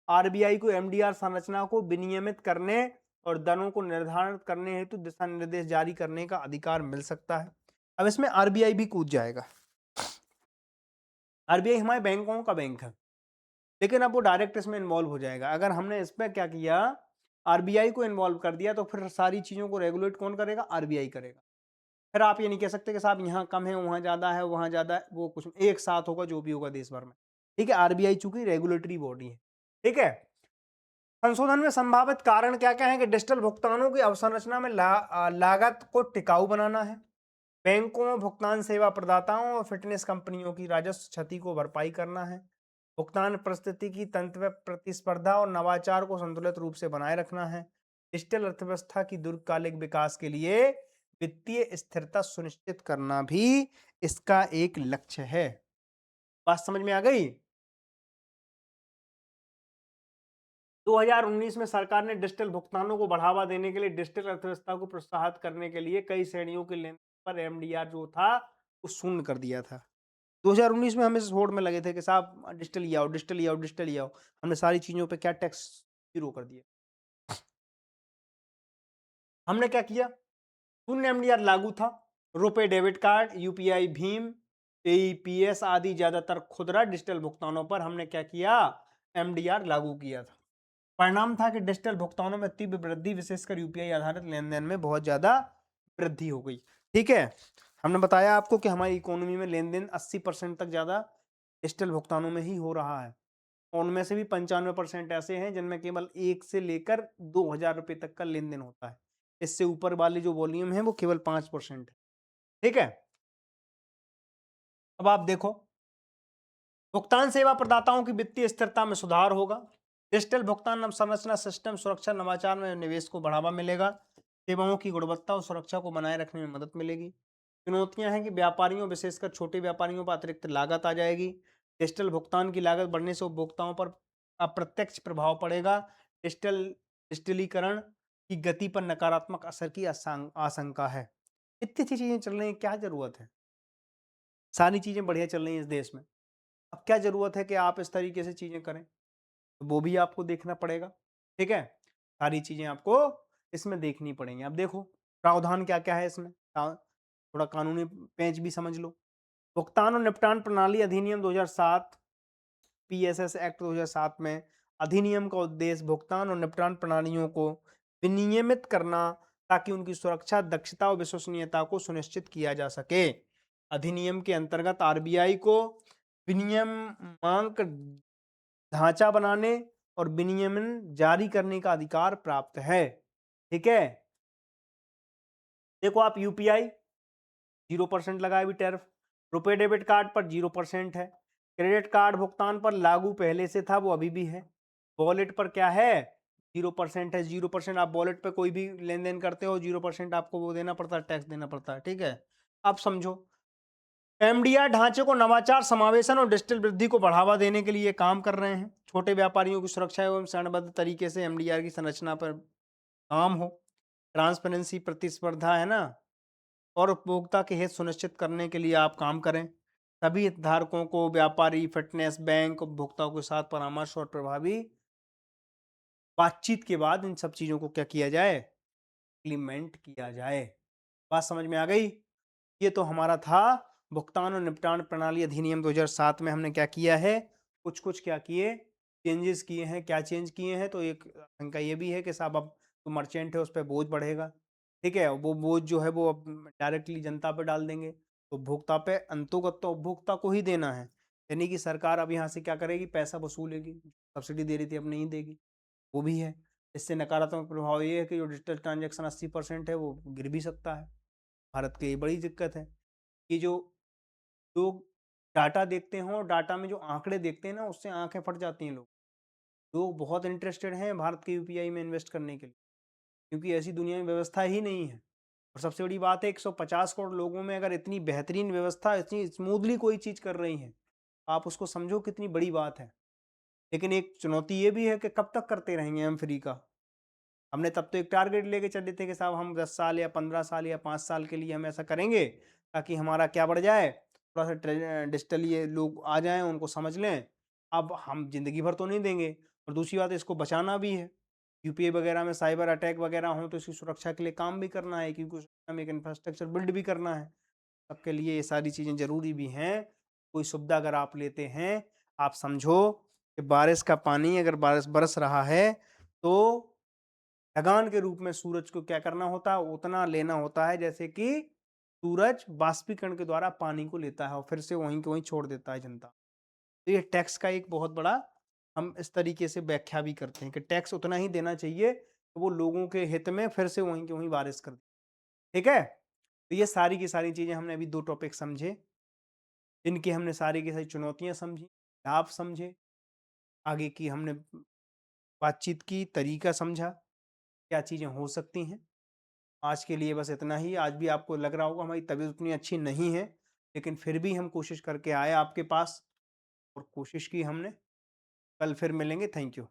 आरबीआई को एमडीआर संरचना को विनियमित करने और दरों को निर्धारित करने हेतु दिशा निर्देश जारी करने का अधिकार मिल सकता है। अब इसमें आरबीआई भी कूद जाएगा। आरबीआई हमारे बैंकों का बैंक है, लेकिन अब वो डायरेक्ट इसमें इन्वॉल्व हो जाएगा। अगर हमने इसमें क्या किया, आरबीआई को इन्वॉल्व कर दिया, तो फिर सारी चीजों को रेगुलेट कौन करेगा? आरबीआई करेगा। फिर आप ये नहीं कह सकते कि साहब यहाँ कम है, वहां ज्यादा है, वहां ज्यादा है, वो कुछ एक साथ होगा जो भी होगा देश भर में। ठीक है, आरबीआई चूंकि रेगुलेटरी बॉडी है। ठीक है, संशोधन में संभावित कारण क्या क्या है कि डिजिटल भुगतानों की अवसंरचना में लागत को टिकाऊ बनाना है। बैंकों, भुगतान सेवा प्रदाताओं और फिटनेस कंपनियों की राजस्व क्षति को भरपाई करना है। भुगतान परिस्थितिकी तंत्र, प्रतिस्पर्धा और नवाचार को संतुलित रूप से बनाए रखना है। डिजिटल अर्थव्यवस्था की दीर्घकालिक विकास के लिए वित्तीय स्थिरता सुनिश्चित करना भी इसका एक लक्ष्य है। बात समझ में आ गई? 2019 में सरकार ने डिजिटल भुगतानों को बढ़ावा देने के लिए डिजिटल अर्थव्यवस्था को प्रोत्साहित करने के लिए कई श्रेणियों के लेन पर एमडीआर जो था वो शून्य कर दिया था। 2019 में हम इस होड़ में लगे थे कि साहब डिजिटल ही आओ, डिजिटल ही आओ, डिजिटल ही आओ। हमने सारी चीजों पे क्या टैक्स जीरो कर दिया। हमने क्या किया, शून्य एमडीआर लागू था। रुपए debit card, UPI Bhim, AEPS आदि ज्यादातर खुदरा डिजिटल भुगतानों पर हमने क्या किया, एमडीआर लागू किया था। परिणाम था कि डिजिटल भुगतानों में तीव्र वृद्धि, विशेषकर यूपीआई आधारित लेन देन में बहुत ज्यादा वृद्धि हो गई। ठीक है, हमने बताया आपको कि हमारी इकोनॉमी में लेन देन 80% तक ज्यादा डिजिटल भुगतानों में ही हो रहा है। उनमें से भी 95% ऐसे हैं जिनमें केवल 1 से लेकर 2000 रुपए तक का लेन देन होता है। इससे ऊपर वाली जो वॉल्यूम है वो केवल 5% है। ठीक है, अब आप देखो, भुगतान सेवा प्रदाताओं की वित्तीय स्थिरता में सुधार होगा। डिजिटल भुगतान संरचना सिस्टम सुरक्षा नवाचार में निवेश को बढ़ावा मिलेगा। सेवाओं की गुणवत्ता और सुरक्षा को बनाए रखने में मदद मिलेगी। चुनौतियां हैं कि व्यापारियों, विशेषकर छोटे व्यापारियों पर अतिरिक्त लागत आ जाएगी। डिजिटल भुगतान की लागत बढ़ने से उपभोक्ताओं पर अप्रत्यक्ष प्रभाव पड़ेगा। डिजिटलीकरण की गति पर नकारात्मक असर की आशंका है। इतनी सी चीजें चल रही हैं, क्या जरूरत है? सारी चीजें बढ़िया चल रही हैं इस देश में। अब क्या जरूरत है कि आप इस तरीके से चीजें करें? तो वो भी आपको देखना पड़ेगा। ठीक है, सारी चीजें आपको इसमें देखनी पड़ेंगी। अब देखो प्रावधान क्या क्या है इसमें, थोड़ा कानूनी पेंच भी समझ लो। भुगतान और निपटान प्रणाली अधिनियम 2007, पीएसएस एक्ट 2007 में अधिनियम का उद्देश्य भुगतान और निपटान प्रणालियों को विनियमित करना ताकि उनकी सुरक्षा, दक्षता और विश्वसनीयता को सुनिश्चित किया जा सके। अधिनियम के अंतर्गत आरबीआई को विनियमांक ढांचा बनाने और विनियमन जारी करने का अधिकार प्राप्त है। ठीक है, देखो आप यूपीआई 0% लगाए भी टैरिफ, रुपए डेबिट कार्ड पर 0% है, क्रेडिट कार्ड भुगतान पर लागू पहले से था, वो अभी भी है। वॉलेट पर क्या है, 0% है। 0% आप वॉलेट पे कोई भी लेन देन करते हो, 0% आपको वो देना पड़ता है, टैक्स देना पड़ता है। ठीक है, अब समझो, एमडीआर ढांचे को नवाचार, समावेशन और डिजिटल वृद्धि को बढ़ावा देने के लिए काम कर रहे हैं। छोटे व्यापारियों की सुरक्षा एवं चरणबद्ध तरीके से एमडीआर की संरचना पर काम हो। ट्रांसपेरेंसी, प्रतिस्पर्धा है ना, और उपभोक्ता के हित सुनिश्चित करने के लिए आप काम करें। सभी हितधारकों को, व्यापारी, फिटनेस, बैंक, उपभोक्ताओं के साथ परामर्श और प्रभावी बातचीत के बाद इन सब चीजों को क्या किया जाए, इम्प्लीमेंट किया जाए। बात समझ में आ गई? ये तो हमारा था भुगतान और निपटान प्रणाली अधिनियम 2007 में हमने क्या किया है, कुछ कुछ क्या किए, चेंजेस किए हैं। क्या चेंज किए हैं, तो एक आशंका ये भी है कि साहब अब जो मर्चेंट है उस पर बोझ बढ़ेगा। ठीक है, वो बोझ जो है वो अब डायरेक्टली जनता पे डाल देंगे, तो उपभोक्ता पे, अंतोगत तो उपभोक्ता को ही देना है। यानी कि सरकार अब यहाँ से क्या करेगी, पैसा वसूलेगी। सब्सिडी दे रही थी अब नहीं देगी, वो भी है। इससे नकारात्मक प्रभाव ये है कि जो डिजिटल ट्रांजैक्शन 80% है वो गिर भी सकता है। भारत की ये बड़ी दिक्कत है कि जो लोग डाटा देखते हैं और डाटा में जो आंकड़े देखते हैं ना, उससे आंखें फट जाती हैं लोग। लोग बहुत इंटरेस्टेड हैं भारत के यूपीआई में इन्वेस्ट करने के लिए, क्योंकि ऐसी दुनिया में व्यवस्था ही नहीं है। और सबसे बड़ी बात है, 150 करोड़ लोगों में अगर इतनी बेहतरीन व्यवस्था, इतनी स्मूथली कोई चीज़ कर रही है, आप उसको समझो कितनी बड़ी बात है। लेकिन एक चुनौती ये भी है कि कब तक करते रहेंगे हम फ्री का? हमने तब तो एक टारगेट लेके चले थे कि साहब हम 10 साल या 15 साल या 5 साल के लिए हम ऐसा करेंगे, ताकि हमारा क्या बढ़ जाए, थोड़ा-सा डिजिटल ये लोग आ जाएँ, उनको समझ लें। अब हम ज़िंदगी भर तो नहीं देंगे, और दूसरी बात है, इसको बचाना भी है। यूपीआई वगैरह में साइबर अटैक वगैरह हों तो इसकी सुरक्षा के लिए काम भी करना है, क्योंकि उसमें एक इंफ्रास्ट्रक्चर बिल्ड भी करना है। सबके लिए ये सारी चीज़ें ज़रूरी भी हैं। कोई सुविधा अगर आप लेते हैं, आप समझो कि बारिश का पानी अगर बारिश बरस रहा है, तो ढगान के रूप में सूरज को क्या करना होता है, उतना लेना होता है जैसे कि सूरज बाष्पीकरण के द्वारा पानी को लेता है और फिर से वहीं के वहीं छोड़ देता है जनता। तो ये टैक्स का एक बहुत बड़ा, हम इस तरीके से व्याख्या भी करते हैं कि टैक्स उतना ही देना चाहिए कि वो लोगों के हित में फिर से वहीं के वहीं बारिश कर दे। ठीक है? तो ये सारी की सारी चीज़ें हमने अभी 2 टॉपिक समझे, जिनकी हमने सारी की सारी चुनौतियाँ समझी, लाभ समझे, आगे की हमने बातचीत की, तरीका समझा, क्या चीज़ें हो सकती हैं। आज के लिए बस इतना ही। आज भी आपको लग रहा होगा हमारी तबीयत उतनी अच्छी नहीं है, लेकिन फिर भी हम कोशिश करके आए आपके पास, और कोशिश की हमने। कल फिर मिलेंगे। Thank you.